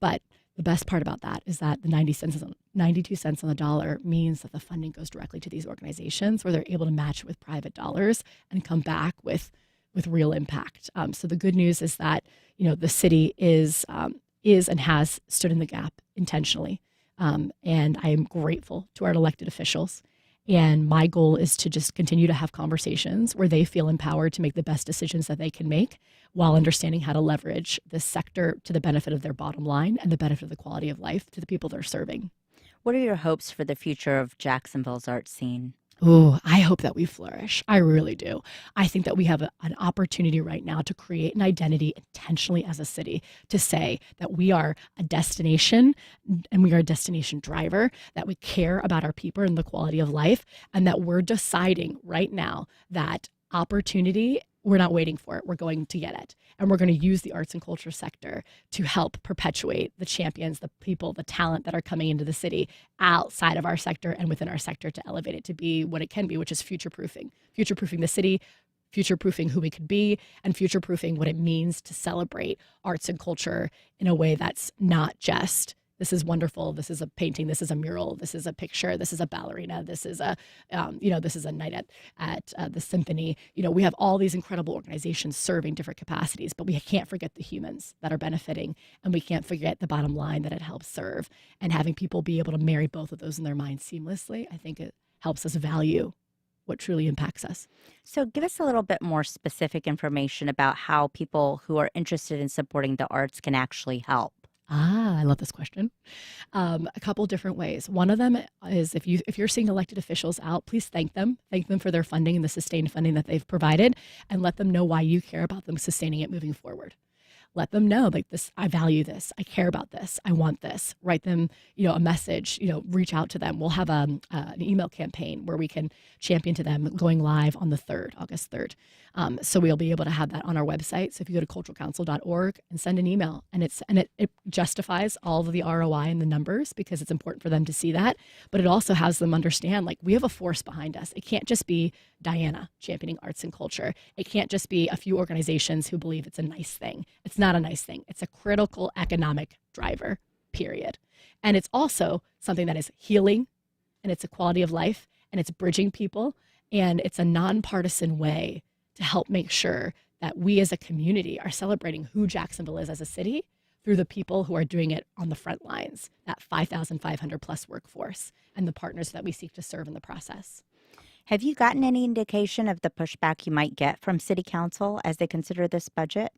But the best part about that is that the 92 cents on the dollar means that the funding goes directly to these organizations where they're able to match it with private dollars and come back with real impact. So the good news is that, the city is and has stood in the gap intentionally. And I am grateful to our elected officials. And my goal is to just continue to have conversations where they feel empowered to make the best decisions that they can make while understanding how to leverage this sector to the benefit of their bottom line and the benefit of the quality of life to the people they're serving. What are your hopes for the future of Jacksonville's art scene? Oh, I hope that we flourish. I really do. I think that we have an opportunity right now to create an identity intentionally as a city, to say that we are a destination and we are a destination driver, that we care about our people and the quality of life, and that we're deciding right now that opportunity, we're not waiting for it. We're going to get it. And we're going to use the arts and culture sector to help perpetuate the champions, the people, the talent that are coming into the city outside of our sector and within our sector to elevate it to be what it can be, which is future-proofing the city, future-proofing who we could be, and future-proofing what it means to celebrate arts and culture in a way that's not just, this is wonderful, this is a painting, this is a mural, this is a picture, this is a ballerina, this is a, this is a night at the symphony. We have all these incredible organizations serving different capacities, but we can't forget the humans that are benefiting, and we can't forget the bottom line that it helps serve. And having people be able to marry both of those in their minds seamlessly, I think it helps us value what truly impacts us. So give us a little bit more specific information about how people who are interested in supporting the arts can actually help. I love this question. A couple different ways. One of them is if you're seeing elected officials out, please thank them for their funding and the sustained funding that they've provided, and let them know why you care about them sustaining it moving forward. Let them know, like, this, I value this, I care about this, I want this. Write them, a message, reach out to them. We'll have an email campaign where we can champion to them going live on the 3rd, August 3rd. So we'll be able to have that on our website. So if you go to culturalcouncil.org and send an email, and it justifies all of the ROI and the numbers because it's important for them to see that, but it also has them understand, like, we have a force behind us. It can't just be Diana championing arts and culture. It can't just be a few organizations who believe it's a nice thing. It's not a nice thing. It's a critical economic driver, period. And it's also something that is healing, and it's a quality of life, and it's bridging people, and it's a nonpartisan way to help make sure that we as a community are celebrating who Jacksonville is as a city through the people who are doing it on the front lines, that 5,500 plus workforce, and the partners that we seek to serve in the process. Have you gotten any indication of the pushback you might get from City Council as they consider this budget?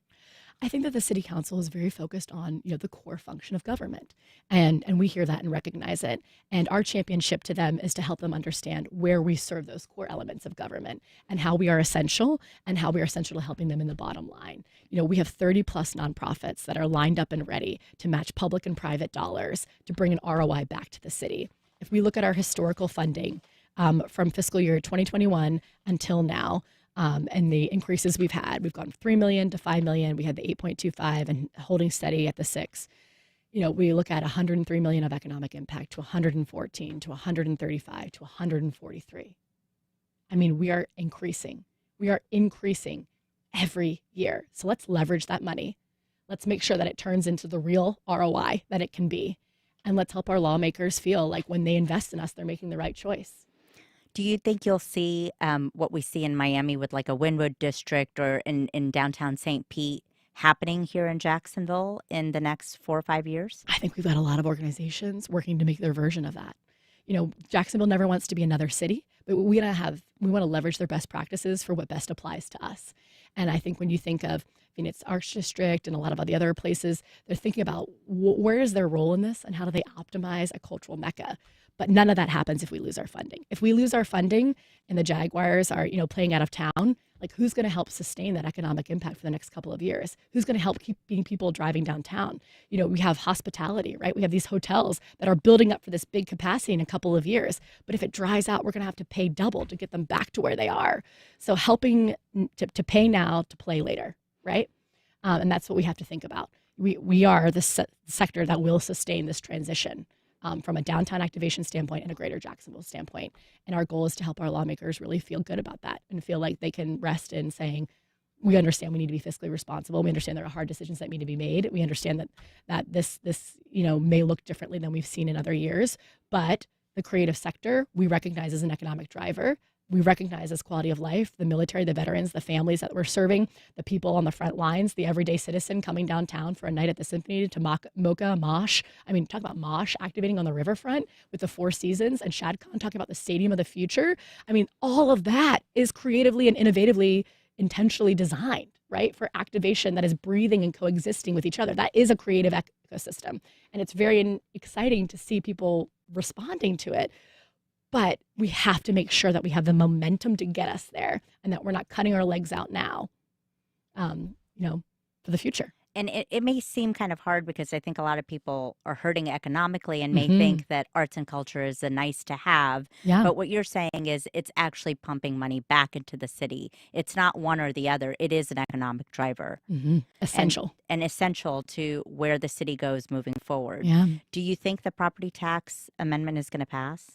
I think that the City Council is very focused on, the core function of government, and we hear that and recognize it. And our championship to them is to help them understand where we serve those core elements of government and how we are essential to helping them in the bottom line. We have 30 plus nonprofits that are lined up and ready to match public and private dollars to bring an ROI back to the city. If we look at our historical funding from fiscal year 2021 until now, and the increases we've gone from $3 million to $5 million. We had the 8.25 and holding steady at the 6. We look at $103 million of economic impact to 114 to 135 to 143. I mean, we are increasing. We are increasing every year. So let's leverage that money. Let's make sure that it turns into the real ROI that it can be. And let's help our lawmakers feel like when they invest in us, they're making the right choice. Do you think you'll see what we see in Miami with like a Wynwood district or in downtown St. Pete happening here in Jacksonville in the next 4 or 5 years? I think we've got a lot of organizations working to make their version of that. Jacksonville never wants to be another city, but we want to leverage their best practices for what best applies to us. And I think when you think of Phoenix Arts District and a lot of the other places, they're thinking about where is their role in this and how do they optimize a cultural mecca. But none of that happens if we lose our funding. If we lose our funding and the Jaguars are, playing out of town, like who's going to help sustain that economic impact for the next couple of years? Who's going to help keep people driving downtown? We have hospitality, right? We have these hotels that are building up for this big capacity in a couple of years. But if it dries out, we're going to have to pay double to get them back to where they are. So helping to pay now to play later, right? And that's what we have to think about. We are the sector that will sustain this transition. From a downtown activation standpoint and a greater Jacksonville standpoint. And our goal is to help our lawmakers really feel good about that and feel like they can rest in saying, we understand we need to be fiscally responsible. We understand there are hard decisions that need to be made. We understand that this may look differently than we've seen in other years, but the creative sector, we recognize as an economic driver. We recognize as quality of life, the military, the veterans, the families that we're serving, the people on the front lines, the everyday citizen coming downtown for a night at the Symphony to Mocha, Mosh. I mean, talk about Mosh activating on the riverfront with the Four Seasons and ShadCon talking about the stadium of the future. I mean, all of that is creatively and innovatively, intentionally designed, right, for activation that is breathing and coexisting with each other. That is a creative ecosystem. And it's very exciting to see people responding to it. But we have to make sure that we have the momentum to get us there and that we're not cutting our legs out now, for the future. And it may seem kind of hard because I think a lot of people are hurting economically and may think that arts and culture is a nice to have. Yeah. But what you're saying is it's actually pumping money back into the city. It's not one or the other. It is an economic driver. Essential. And essential to where the city goes moving forward. Yeah. Do you think the property tax amendment is going to pass?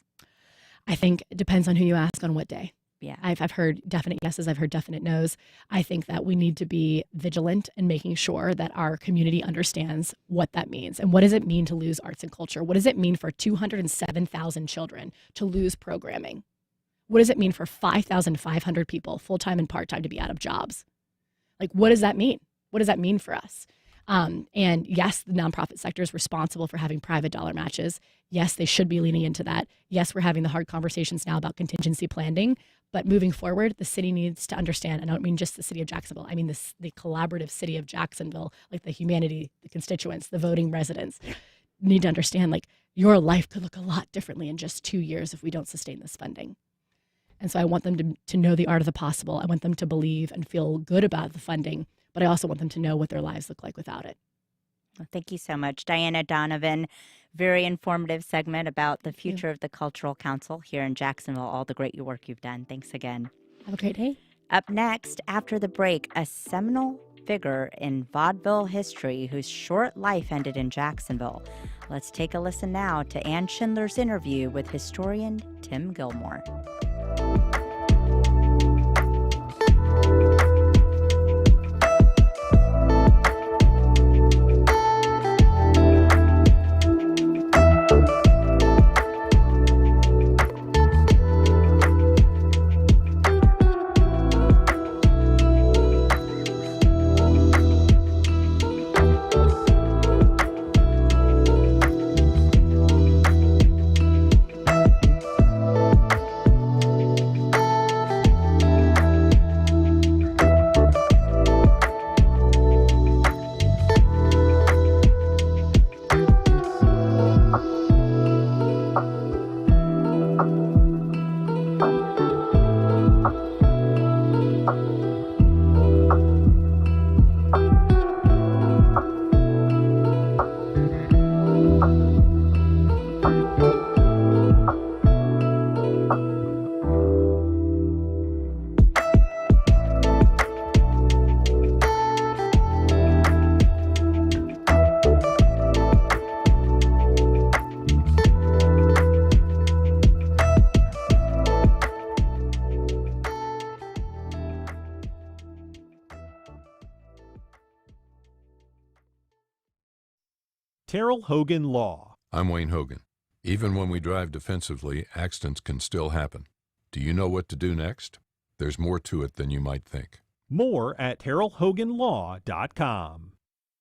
I think it depends on who you ask on what day. Yeah. I've heard definite yeses. I've heard definite nos. I think that we need to be vigilant in making sure that our community understands what that means. And what does it mean to lose arts and culture? What does it mean for 207,000 children to lose programming? What does it mean for 5,500 people, full-time and part-time, to be out of jobs? Like, what does that mean? What does that mean for us? And yes, the nonprofit sector is responsible for having private dollar matches. Yes, they should be leaning into that. Yes, we're having the hard conversations now about contingency planning. But moving forward, the city needs to understand, and I don't mean just the city of Jacksonville, I mean the collaborative city of Jacksonville, like the humanity, the constituents, the voting residents, need to understand, like, your life could look a lot differently in just 2 years if we don't sustain this funding. And so I want them to know the art of the possible. I want them to believe and feel good about the funding, but I also want them to know what their lives look like without it. Well, thank you so much, Diana Donovan. Very informative segment about the future of the Cultural Council here in Jacksonville, all the great work you've done. Thanks again. Have a great day. Up next, after the break, a seminal figure in vaudeville history whose short life ended in Jacksonville. Let's take a listen now to Ann Schindler's interview with historian Tim Gilmore. Terrell Hogan Law. I'm Wayne Hogan. Even when we drive defensively, accidents can still happen. Do you know what to do next? There's more to it than you might think. More at terrellhoganlaw.com.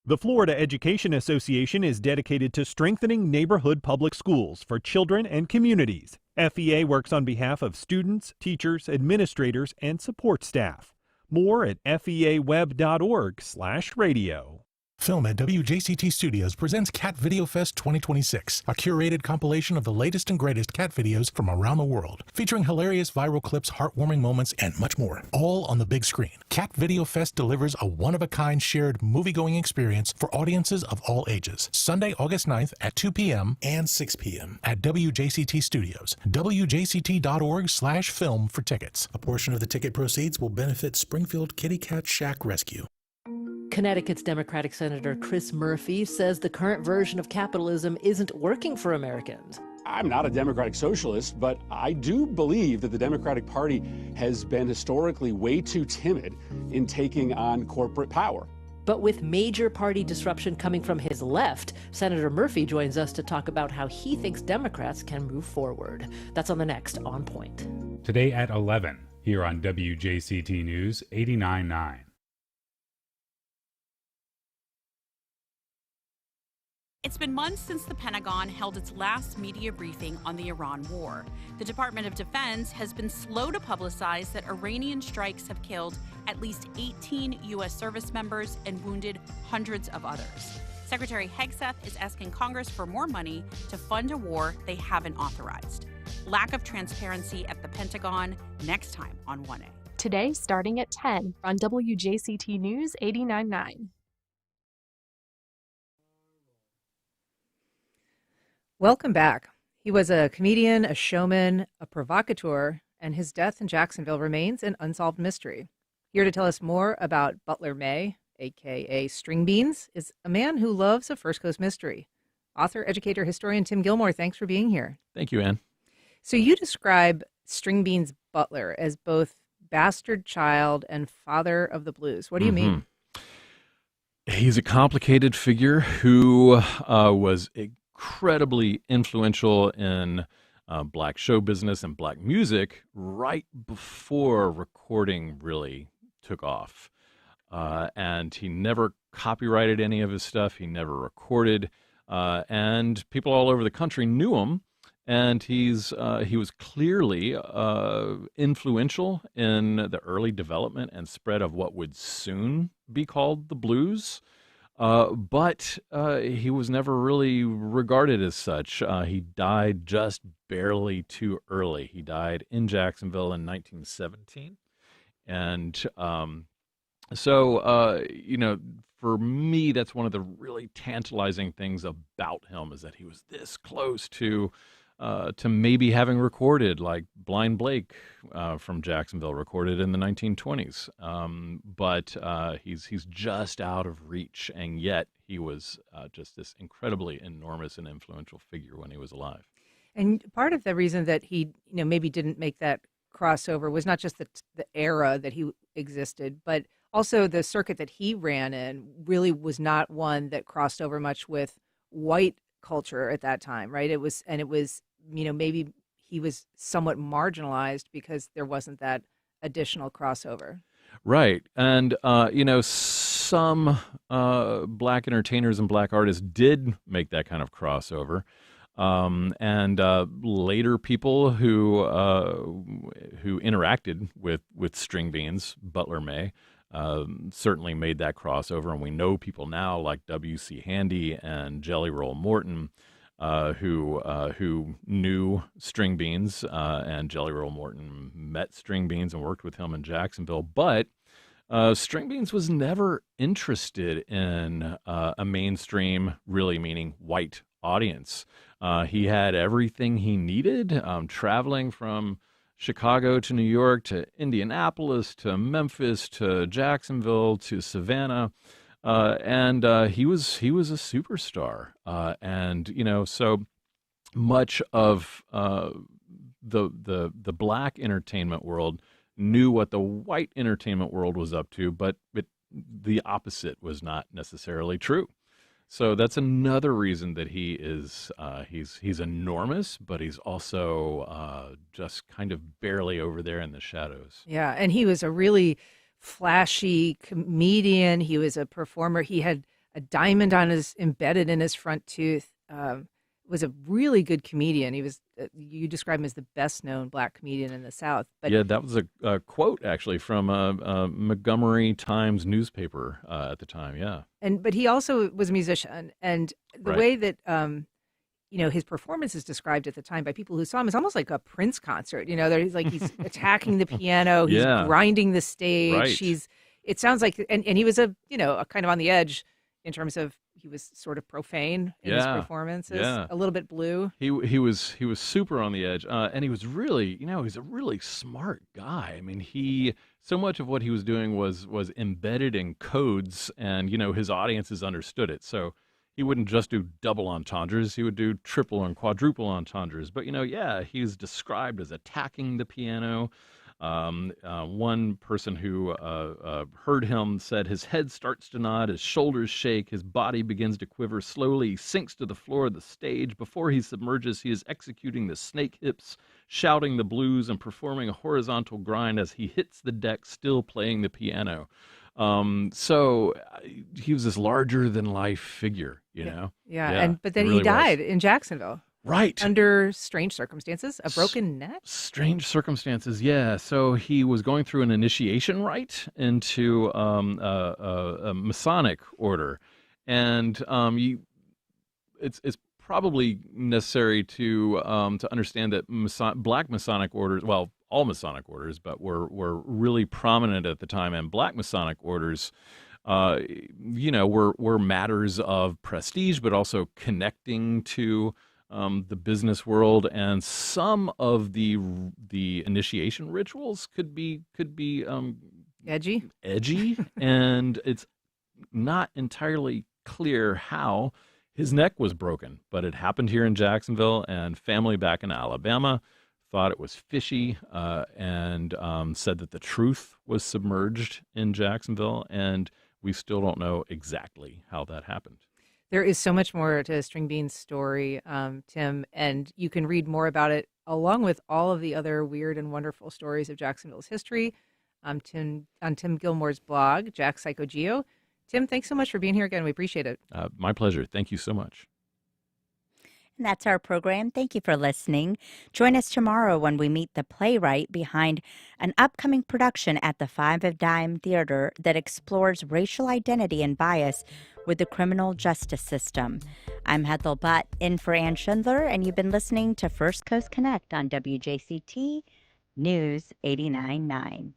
The Florida Education Association is dedicated to strengthening neighborhood public schools for children and communities. FEA works on behalf of students, teachers, administrators, and support staff. More at feaweb.org/radio. Film at WJCT Studios presents Cat Video Fest 2026, a curated compilation of the latest and greatest cat videos from around the world, featuring hilarious viral clips, heartwarming moments, and much more, all on the big screen. Cat Video Fest delivers a one-of-a-kind shared movie-going experience for audiences of all ages. Sunday, August 9th at 2 p.m. and 6 p.m. at WJCT Studios. WJCT.org/film for tickets. A portion of the ticket proceeds will benefit Springfield Kitty Cat Shack Rescue. Connecticut's Democratic Senator Chris Murphy says the current version of capitalism isn't working for Americans. I'm not a Democratic socialist, but I do believe that the Democratic Party has been historically way too timid in taking on corporate power. But with major party disruption coming from his left, Senator Murphy joins us to talk about how he thinks Democrats can move forward. That's on the next On Point. Today at 11, here on WJCT News 89.9. It's been months since the Pentagon held its last media briefing on the Iran war. The Department of Defense has been slow to publicize that Iranian strikes have killed at least 18 U.S. service members and wounded hundreds of others. Secretary Hegseth is asking Congress for more money to fund a war they haven't authorized. Lack of transparency at the Pentagon, next time on 1A. Today, starting at 10 on WJCT News 89.9. Welcome back. He was a comedian, a showman, a provocateur, and his death in Jacksonville remains an unsolved mystery. Here to tell us more about Butler May, a.k.a. String Beans, is a man who loves a First Coast mystery. Author, educator, historian Tim Gilmore, thanks for being here. Thank you, Ann. So you describe String Beans Butler as both bastard child and father of the blues. What do you mean? He's a complicated figure who was incredibly influential in black show business and black music right before recording really took off. And he never copyrighted any of his stuff. He never recorded. And people all over the country knew him. And he was clearly influential in the early development and spread of what would soon be called the blues. But he was never really regarded as such. He died just barely too early. He died in Jacksonville in 1917. And for me, that's one of the really tantalizing things about him is that he was this close to maybe having recorded, like Blind Blake from Jacksonville recorded in the 1920s. But he's just out of reach, and yet he was just this incredibly enormous and influential figure when he was alive. And part of the reason that he maybe didn't make that crossover was not just the era that he existed, but also the circuit that he ran in really was not one that crossed over much with white culture at that time, right? It was maybe he was somewhat marginalized because there wasn't that additional crossover. Right. And, some black entertainers and black artists did make that kind of crossover. And later people who interacted with String Beans, Butler May, certainly made that crossover. And we know people now like W.C. Handy and Jelly Roll Morton, who knew String Beans, and Jelly Roll Morton met String Beans and worked with him in Jacksonville. But String Beans was never interested in a mainstream, really meaning white audience. He had everything he needed, traveling from Chicago to New York to Indianapolis to Memphis to Jacksonville to Savannah. And he was a superstar. And so much of the black entertainment world knew what the white entertainment world was up to, but the opposite was not necessarily true. So that's another reason that he is he's enormous, but he's also just kind of barely over there in the shadows. Yeah, and he was a really flashy comedian. He was a performer. He had a diamond embedded in his front tooth. Was a really good comedian. He was you describe him as the best known black comedian in the South. But Yeah, that was a quote actually from a Montgomery Times newspaper at the time. Yeah, but he also was a musician, and the Right. way that his performance is described at the time by people who saw him is almost like a Prince concert. He's attacking the piano, he's Yeah. grinding the stage. Right. It sounds like, and he was a kind of on the edge in terms of he was sort of profane in his Yeah. performances, Yeah. a little bit blue. He was super on the edge, and he was really, he's a really smart guy. I mean, so much of what he was doing was embedded in codes, and his audiences understood it. So he wouldn't just do double entendres; he would do triple and quadruple entendres. But he's described as attacking the piano. One person who heard him said his head starts to nod, his shoulders shake, his body begins to quiver slowly, he sinks to the floor of the stage. Before he submerges, he is executing the snake hips, shouting the blues, and performing a horizontal grind as he hits the deck, still playing the piano. So he was this larger than life figure, you know? Yeah, but then he he really died was. in Jacksonville. Right. Under strange circumstances, a broken neck. Strange circumstances, yeah. So he was going through an initiation rite into a Masonic order, and it's probably necessary to understand that Black Masonic orders, well, all Masonic orders, but were really prominent at the time, and Black Masonic orders, were matters of prestige, but also connecting to the business world, and some of the initiation rituals could be edgy, and it's not entirely clear how his neck was broken, but it happened here in Jacksonville, and family back in Alabama thought it was fishy, and said that the truth was submerged in Jacksonville, and we still don't know exactly how that happened. There is so much more to String Bean's story, Tim, and you can read more about it along with all of the other weird and wonderful stories of Jacksonville's history on Tim Gilmore's blog, Jack Psycho Geo. Tim, thanks so much for being here again. We appreciate it. My pleasure. Thank you so much. And that's our program. Thank you for listening. Join us tomorrow when we meet the playwright behind an upcoming production at the Five of Dime Theater that explores racial identity and bias with the criminal justice system. I'm Ethel Butt, in for Ann Schindler, and you've been listening to First Coast Connect on WJCT News 89.9.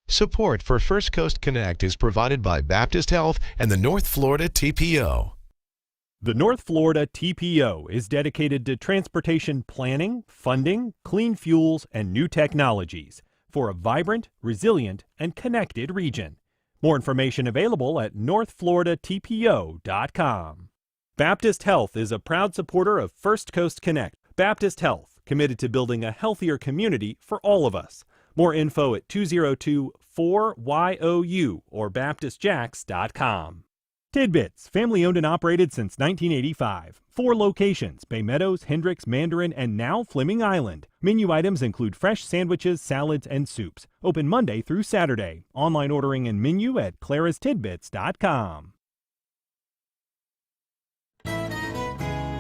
Support for First Coast Connect is provided by Baptist Health and the North Florida TPO. The North Florida TPO is dedicated to transportation planning, funding, clean fuels, and new technologies for a vibrant, resilient, and connected region. More information available at northfloridatpo.com. Baptist Health is a proud supporter of First Coast Connect. Baptist Health, committed to building a healthier community for all of us. More info at 202-4YOU or baptistjacks.com. Tidbits, family owned and operated since 1985. 4 locations: Bay Meadows, Hendricks, Mandarin, and now Fleming Island. Menu items include fresh sandwiches, salads, and soups. Open Monday through Saturday. Online ordering and menu at clarastidbits.com.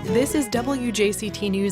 This is WJCT News